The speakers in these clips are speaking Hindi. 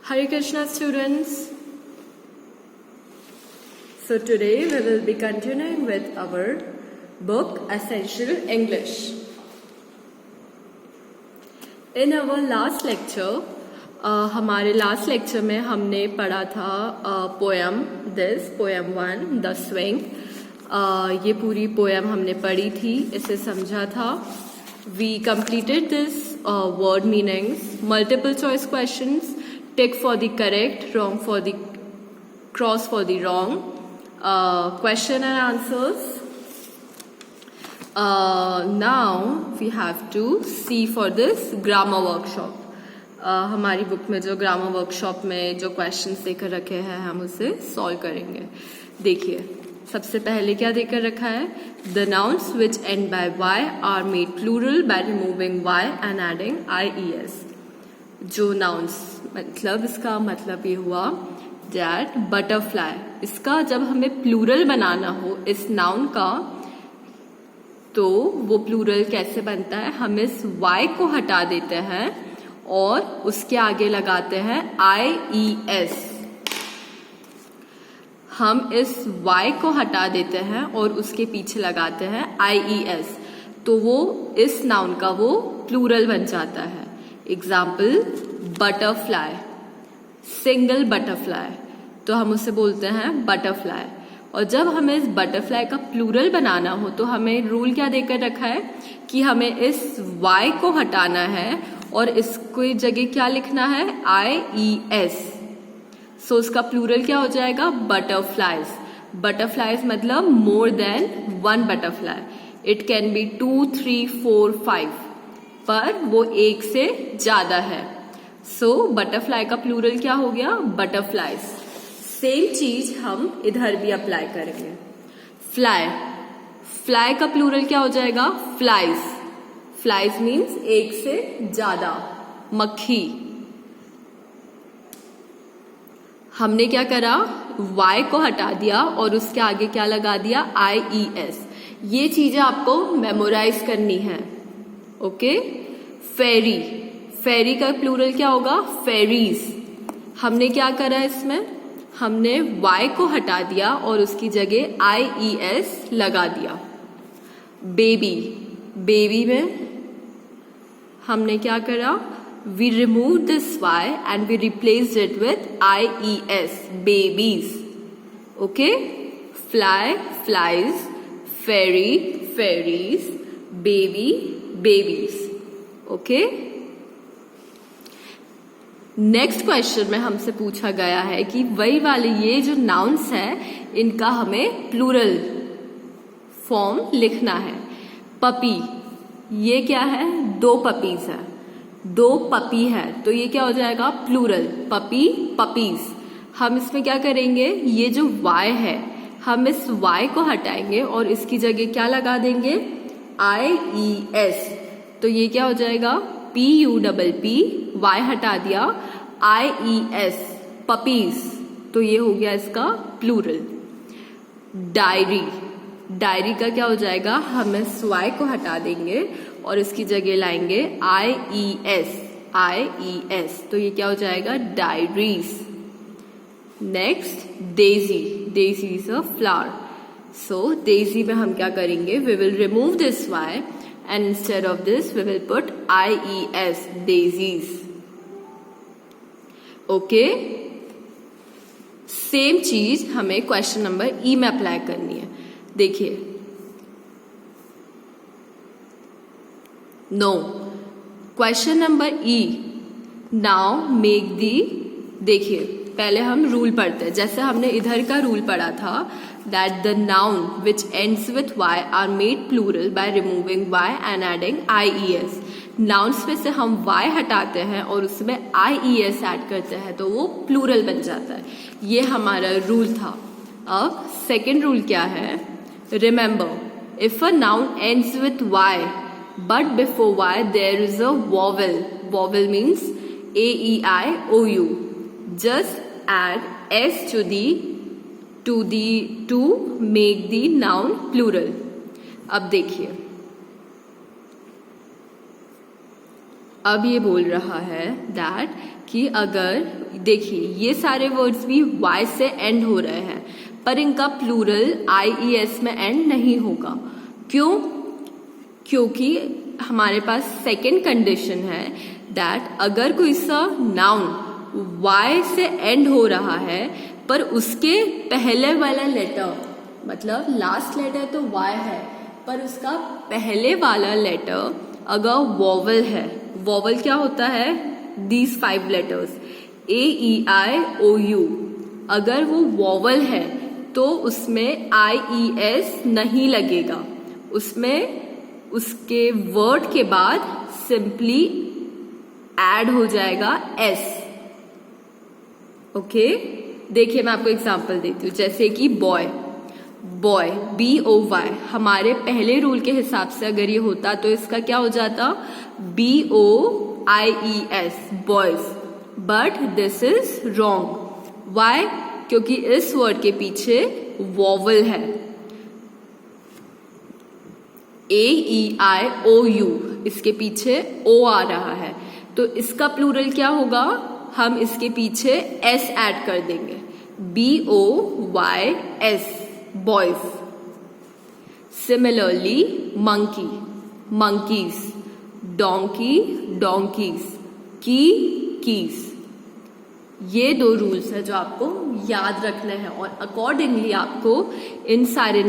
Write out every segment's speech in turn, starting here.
Hare Krishna students. So today we will be continuing with our book Essential English. In our last lecture, हमारे लास्ट लेक्चर में हमने पढ़ा था पोएम पोएम 1 द स्विंग. ये पूरी पोएम हमने पढ़ी थी, इसे समझा था. We completed this word meanings, multiple choice questions, tick for the correct, wrong for the cross for the wrong, question and answers. Now we have to see for this grammar workshop. हमारी बुक में जो ग्रामर वर्कशॉप में जो क्वेश्चंस देकर रखे हैं हम उसे सॉल्व करेंगे. देखिए, सबसे पहले क्या देकर रखा है? The nouns which end by Y are made plural by removing Y and adding IES. जो नाउन्स, मतलब इसका मतलब ये हुआ दैट बटरफ्लाई, इसका जब हमें प्लूरल बनाना हो इस नाउन का, तो वो प्लूरल कैसे बनता है? हम इस वाई को हटा देते हैं और उसके आगे लगाते हैं IES. हम इस Y को हटा देते हैं और उसके पीछे लगाते हैं IES, तो वो इस नाउन का वो प्लूरल बन जाता है. एग्जाम्पल, बटरफ्लाई, सिंगल बटरफ्लाई, तो हम उसे बोलते हैं बटरफ्लाई. और जब हमें इस बटरफ्लाई का प्लूरल बनाना हो तो हमें रूल क्या देकर रखा है कि हमें इस Y को हटाना है और इसको जगह क्या लिखना है? IES. सो उसका प्लूरल क्या हो जाएगा? बटरफ्लाइज. बटरफ्लाइज मतलब more than one butterfly. It can be 2, 3, 4, 5, पर वो एक से ज्यादा है. सो बटरफ्लाई का प्लूरल क्या हो गया? बटरफ्लाइज. सेम चीज हम इधर भी अप्लाई करेंगे. फ्लाई, फ्लाई का प्लूरल क्या हो जाएगा? फ्लाइज. फ्लाइज मीन्स एक से ज्यादा. मक्खी, हमने क्या करा? Y को हटा दिया और उसके आगे क्या लगा दिया? IES. ये चीजें आपको मेमोराइज करनी है. ओके. फेरी, फेरी का प्लूरल क्या होगा? फेरीज. हमने क्या करा इसमें? हमने Y को हटा दिया और उसकी जगह IES लगा दिया. बेबी, बेबी में हमने क्या करा? We removed this Y and we replaced it with IES, babies. Okay? Fly, flies, fairy, fairies, baby, babies. Okay? Next question में हमसे पूछा गया है कि वही वाले ये जो नाउन्स है इनका हमें प्लूरल फॉर्म लिखना है. पपी, ये क्या है? 2 पपीज है. 2 पपी है, तो ये क्या हो जाएगा? प्लूरल. Puppy, puppies. हम इसमें क्या करेंगे? ये जो Y है, हम इस Y को हटाएंगे और इसकी जगह क्या लगा देंगे? IES. तो ये क्या हो जाएगा? PUPP, Y हटा दिया, IES, पपीज. तो ये हो गया इसका प्लूरल. डायरी, डायरी का क्या हो जाएगा? हम इस Y को हटा देंगे और इसकी जगह लाएंगे IES, IES. तो ये क्या हो जाएगा? Diaries. Next, daisy, daisy is a flower. So daisy में हम क्या करेंगे? We will remove this Y and instead of this we will put IES, daisies. Okay. Same चीज हमें क्वेश्चन नंबर E में अप्लाई करनी है. देखिए, no, question number E. Now make the. देखिए, पहले हम रूल पढ़ते हैं. जैसे हमने इधर का रूल पढ़ा था that the noun which ends with Y are made plural by removing Y and adding IES. Nouns में से हम Y हटाते हैं और उसमें IES ऐड करते हैं तो वो प्लूरल बन जाता है. ये हमारा रूल था. अब सेकेंड रूल क्या है? Remember, if a noun ends with Y, but before Y there is a vowel. Vowel means AEIOU. Just add S to make the noun plural. अब देखिए, अब ये बोल रहा है दैट कि अगर देखिए ये सारे वर्ड्स भी y से एंड हो रहे हैं, पर इनका प्लूरल IES में एंड नहीं होगा। क्यों? क्योंकि हमारे पास सेकेंड कंडीशन है दैट अगर कोई सा नाउन y से एंड हो रहा है पर उसके पहले वाला लेटर, मतलब लास्ट लेटर तो y है पर उसका पहले वाला लेटर अगर वॉवल है, वॉवल क्या होता है? दीज 5 लेटर्स AEIOU, अगर वो वॉवल है तो उसमें IES नहीं लगेगा, उसमें उसके वर्ड के बाद सिंपली ऐड हो जाएगा S। ओके, देखिए मैं आपको एग्जांपल देती हूँ, जैसे कि बॉय, बॉय BOY, हमारे पहले रूल के हिसाब से अगर ये होता तो इसका क्या हो जाता? BOIES, boys, but this is wrong. Why? क्योंकि इस वर्ड के पीछे वॉवल है AEIOU, इसके पीछे O आ रहा है, तो इसका प्लूरल क्या होगा? हम इसके पीछे S ऐड कर देंगे, BOYS, boys. Similarly monkey, monkeys, donkey, donkeys, key, keys। ये 2 रूल्स है जो आपको याद रखने हैं और अकॉर्डिंगली आपको इन सारे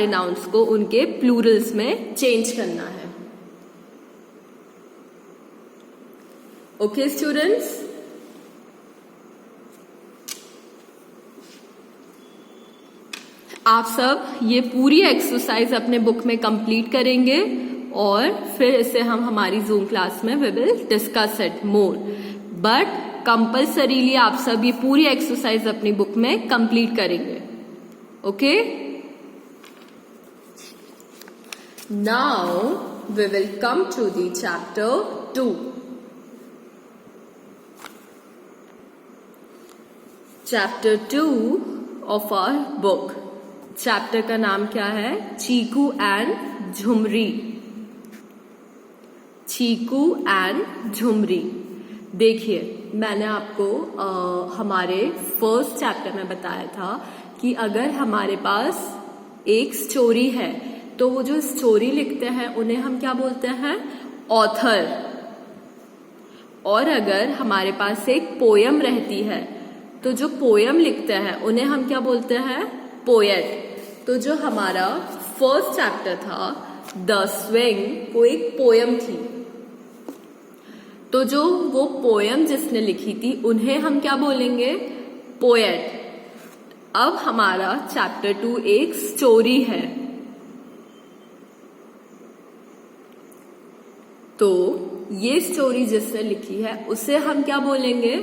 नाउन्स को उनके प्लूरल्स में चेंज करना है। ओके स्टूडेंट्स, आप सब ये पूरी एक्सरसाइज अपने बुक में कंप्लीट करेंगे और फिर इसे हम हमारी जूम क्लास में we will discuss it more, but compulsorily आप सब ये पूरी एक्सरसाइज अपनी बुक में कंप्लीट करेंगे। Okay, now we will come to the chapter 2। Chapter 2 of our book. Chapter का नाम क्या है? चीकू एंड झुमरी। चीकू एंड झुमरी। देखिए मैंने आपको हमारे फर्स्ट चैप्टर में बताया था कि अगर हमारे पास एक स्टोरी है तो वो जो स्टोरी लिखते हैं उन्हें हम क्या बोलते हैं? ऑथर। और अगर हमारे पास एक पोयम रहती है तो जो पोयम लिखते हैं उन्हें हम क्या बोलते हैं? पोएट। तो जो हमारा फर्स्ट चैप्टर था द स्विंग, वो एक पोयम थी, तो जो वो पोयम जिसने लिखी थी उन्हें हम क्या बोलेंगे? पोएट। अब हमारा चैप्टर 2 एक स्टोरी है, तो ये स्टोरी जिसने लिखी है उसे हम क्या बोलेंगे?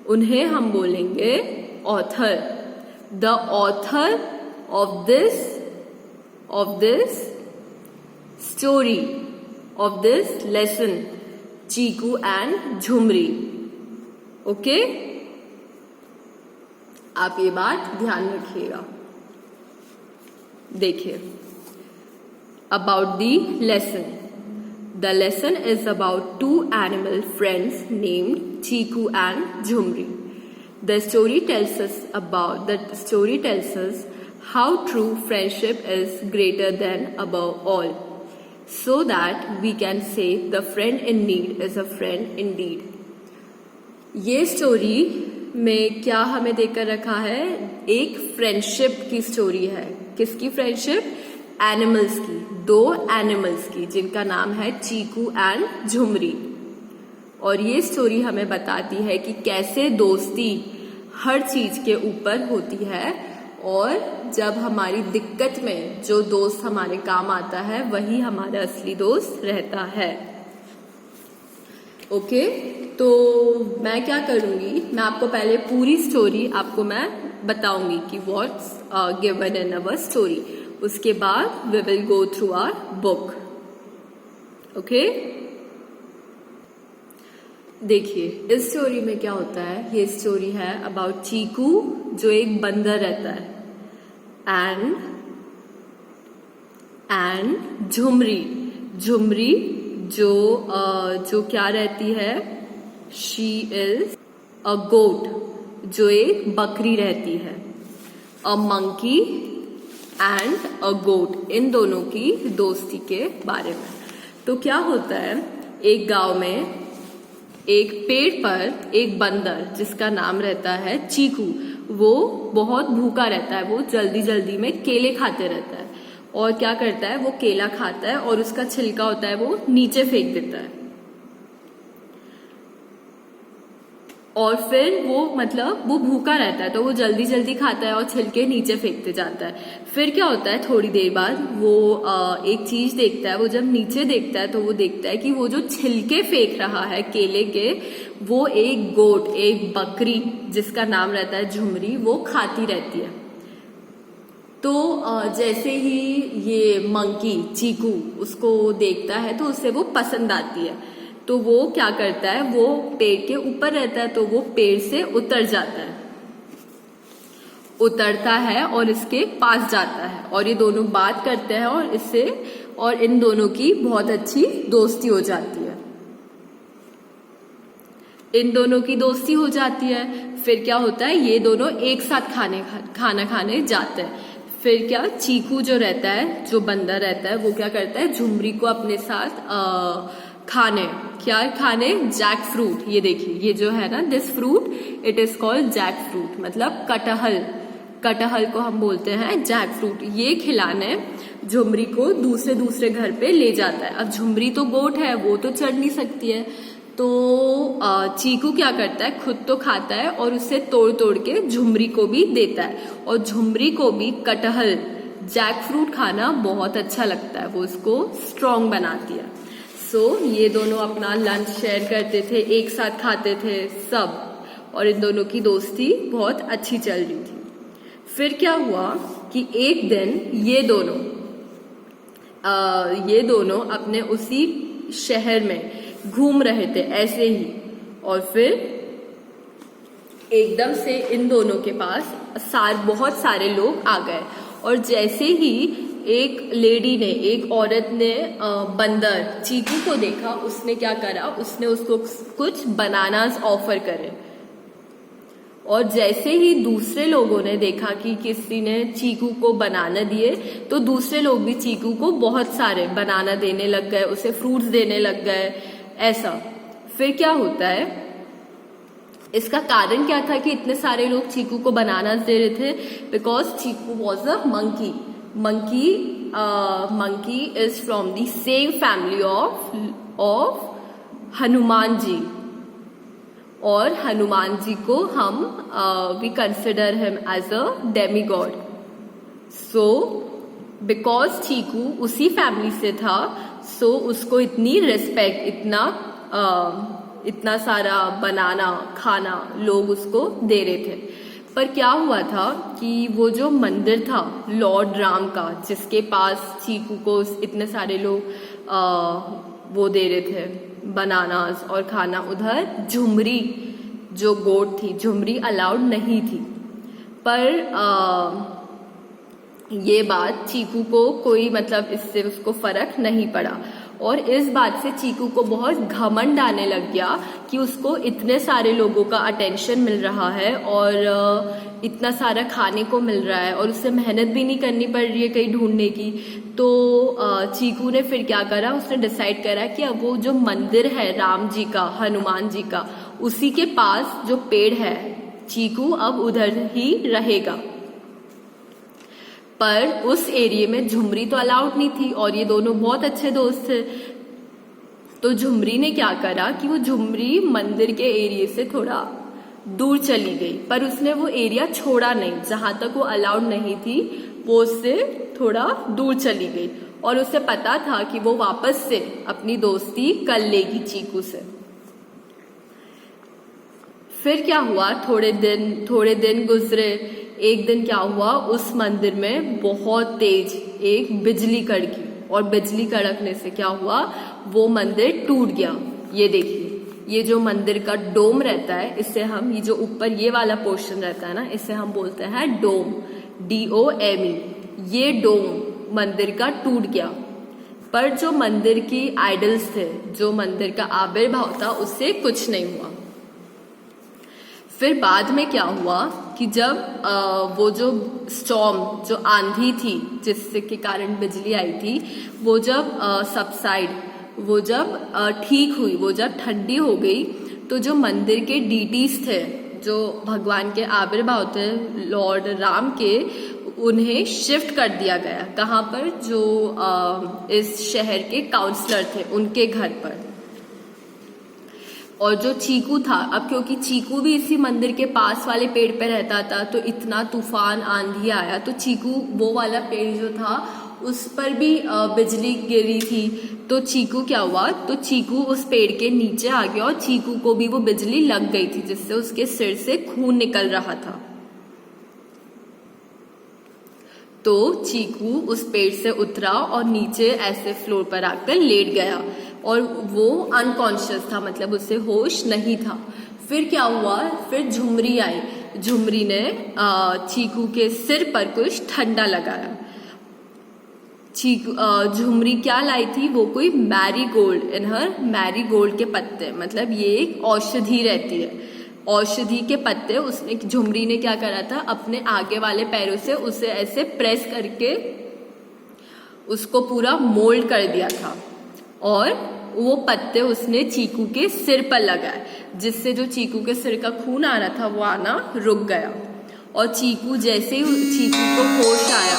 उन्हें हम बोलेंगे author. The author of this story, of this lesson, Cheeku and Jhumri. Okay, आप ये बात ध्यान रखिएगा। देखिए, about the lesson. The lesson is about 2 animal friends named Chiku and Jhumri. The story tells us how true friendship is greater than above all, so that we can say the friend in need is a friend indeed. ये स्टोरी में क्या हमें देकर रखा है? एक फ्रेंडशिप की स्टोरी है। किसकी फ्रेंडशिप? एनिमल्स की, 2 एनिमल्स की, जिनका नाम है चीकू एंड झुमरी। और ये स्टोरी हमें बताती है कि कैसे दोस्ती हर चीज के ऊपर होती है और जब हमारी दिक्कत में जो दोस्त हमारे काम आता है वही हमारा असली दोस्त रहता है। ओके, तो मैं क्या करूंगी, मैं आपको पहले पूरी स्टोरी आपको मैं बताऊंगी कि what's given in our story, उसके बाद we will go through our book. Okay, देखिए इस स्टोरी में क्या होता है? ये स्टोरी है अबाउट चीकू जो एक बंदर रहता है एंड झुमरी जो क्या रहती है? शी इज अ गोट, जो एक बकरी रहती है। अ मंकी एंड अ गोट, इन दोनों की दोस्ती के बारे में। तो क्या होता है, एक गांव में एक पेड़ पर एक बंदर जिसका नाम रहता है चीकू, वो बहुत भूखा रहता है। वो जल्दी जल्दी में केले खाते रहता है और क्या करता है, वो केला खाता है और उसका छिलका होता है वो नीचे फेंक देता है। और फिर वो भूखा रहता है तो वो जल्दी जल्दी खाता है और छिलके नीचे फेंकते जाता है। फिर क्या होता है, थोड़ी देर बाद वो एक चीज देखता है। वो जब नीचे देखता है तो वो देखता है कि वो जो छिलके फेंक रहा है केले के, वो एक गोट, एक बकरी जिसका नाम रहता है झुमरी, वो खाती रहती है। तो जैसे ही ये मंकी चीकू उसको देखता है तो उसे वो पसंद आती है। तो वो क्या करता है, वो पेड़ के ऊपर रहता है तो वो पेड़ से उतर जाता है, उतरता है और इसके पास जाता है और ये दोनों बात करते हैं और इन दोनों की बहुत अच्छी दोस्ती हो जाती है। इन दोनों की दोस्ती हो जाती है। फिर क्या होता है, ये दोनों एक साथ खाना खाने जाते हैं। फिर क्या, चीकू जो रहता है, जो बंदर रहता है, वो क्या करता है, झुमरी को अपने साथ खाने जैक फ्रूट। ये देखिए, ये जो है ना, this fruit it is called jackfruit, मतलब कटहल को हम बोलते हैं जैक फ्रूट। ये खिलाने झुमरी को दूसरे घर पे ले जाता है। अब झुमरी तो गोट है, वो तो चढ़ नहीं सकती है, तो चीकू क्या करता है, खुद तो खाता है और उसे तोड़ तोड़ के झुमरी को भी देता है। और झुमरी को भी कटहल जैक फ्रूट खाना बहुत अच्छा लगता है, वो उसको स्ट्रॉन्ग बनाती है। ये दोनों अपना लंच शेयर करते थे, एक साथ खाते थे सब, और इन दोनों की दोस्ती बहुत अच्छी चल रही थी। फिर क्या हुआ कि एक दिन ये दोनों अपने उसी शहर में घूम रहे थे ऐसे ही, और फिर एकदम से इन दोनों के पास बहुत सारे लोग आ गए। और जैसे ही एक औरत ने बंदर चीकू को देखा, उसने क्या करा, उसने उसको कुछ बनानास ऑफर करे। और जैसे ही दूसरे लोगों ने देखा कि किसी ने चीकू को बनाना दिए, तो दूसरे लोग भी चीकू को बहुत सारे बनाना देने लग गए, उसे फ्रूट्स देने लग गए, ऐसा। फिर क्या होता है, इसका कारण क्या था कि इतने सारे लोग चीकू को बनाना दे रहे थे? Because Chiku was a monkey. Monkey is from the same family of Hanuman ji, और हनुमान जी को हम we consider him as a demigod. So because चीकू उसी फैमिली से था, so उसको इतनी रिस्पेक्ट, इतना सारा बनाना खाना लोग उसको दे रहे थे। पर क्या हुआ था कि वो जो मंदिर था लॉर्ड राम का, जिसके पास चीकू को इतने सारे लोग वो दे रहे थे बनानास और खाना, उधर झुमरी जो गोट थी, झुमरी अलाउड नहीं थी। पर ये बात चीकू को कोई इससे उसको फर्क नहीं पड़ा, और इस बात से चीकू को बहुत घमंड आने लग गया कि उसको इतने सारे लोगों का अटेंशन मिल रहा है और इतना सारा खाने को मिल रहा है और उससे मेहनत भी नहीं करनी पड़ रही है कहीं ढूंढने की। तो चीकू ने फिर क्या करा, उसने डिसाइड करा कि अब वो जो मंदिर है राम जी का, हनुमान जी का, उसी के पास जो पेड़ है, चीकू अब उधर ही रहेगा। पर उस एरिया में झुमरी तो अलाउड नहीं थी और ये दोनों बहुत अच्छे दोस्त थे। तो झुमरी ने क्या करा कि वो झुमरी मंदिर के एरिया से थोड़ा दूर चली गई, पर उसने वो एरिया छोड़ा नहीं, जहां तक वो अलाउड नहीं थी वो उससे थोड़ा दूर चली गई, और उसे पता था कि वो वापस से अपनी दोस्ती कर लेगी चीकू से। फिर क्या हुआ, थोड़े दिन गुजरे। एक दिन क्या हुआ, उस मंदिर में बहुत तेज एक बिजली कड़की, और बिजली कड़कने से क्या हुआ, वो मंदिर टूट गया। ये देखिए, ये जो मंदिर का डोम रहता है, इससे हम, ये जो ऊपर ये वाला पोर्शन रहता है ना, इसे हम बोलते हैं डोम, DOME। ये डोम मंदिर का टूट गया, पर जो मंदिर की आइडल्स थे, जो मंदिर का आविर्भाव था, उससे कुछ नहीं हुआ। फिर बाद में क्या हुआ कि जब वो जो स्टॉर्म, जो आंधी थी जिससे के कारण बिजली आई थी, वो जब सबसाइड, वो जब ठीक हुई, वो जब ठंडी हो गई, तो जो मंदिर के डीटीज थे, जो भगवान के आविर्भाव थे लॉर्ड राम के, उन्हें शिफ्ट कर दिया गया। कहाँ पर? जो इस शहर के काउंसलर थे उनके घर पर। और जो चीकू था, अब क्योंकि चीकू भी इसी मंदिर के पास वाले पेड़ पे रहता था, तो इतना तूफान आंधी आया तो चीकू, वो वाला पेड़ जो था उस पर भी बिजली गिरी थी। तो चीकू क्या हुआ, तो चीकू उस पेड़ के नीचे आ गया और चीकू को भी वो बिजली लग गई थी, जिससे उसके सिर से खून निकल रहा था। तो चीकू उस पेड़ से उतरा और नीचे ऐसे फ्लोर पर आकर लेट गया और वो अनकॉन्शियस था, मतलब उसे होश नहीं था। फिर क्या हुआ, फिर झुमरी आई। झुमरी ने चीकू के सिर पर कुछ ठंडा लगाया। झुमरी क्या लाई थी, वो कोई मैरीगोल्ड, इनहर मैरीगोल्ड के पत्ते, मतलब ये एक औषधि रहती है, औषधि के पत्ते। उसने, झुमरी ने क्या करा था, अपने आगे वाले पैरों से उसे ऐसे प्रेस करके उसको पूरा मोल्ड कर दिया था और वो पत्ते उसने चीकू के सिर पर लगाए, जिससे जो चीकू के सिर का खून आ रहा था वो आना रुक गया। और चीकू जैसे ही चीकू को होश आया,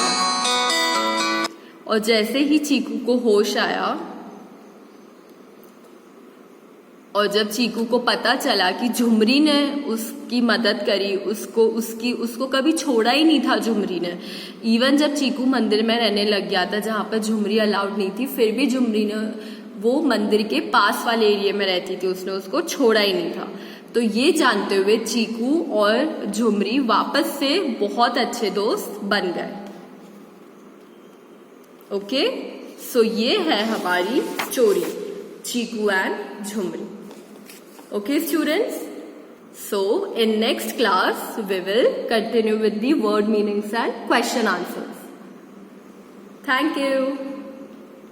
और जैसे ही चीकू को होश आया, और जब चीकू को पता चला कि झुमरी ने उसकी मदद करी, उसको कभी छोड़ा ही नहीं था झुमरी ने। इवन जब चीकू मंदिर में रहने लग गया था जहाँ पर झुमरी अलाउड नहीं थी, फिर भी झुमरी ने, वो मंदिर के पास वाले एरिया में रहती थी, उसने उसको छोड़ा ही नहीं था। तो ये जानते हुए चीकू और झुमरी वापस से बहुत अच्छे दोस्त बन गए। ओके, सो ये है हमारी story, Cheeku and Jhumri. Okay students, so in next class we will continue with the word meanings and question answers. Thank you.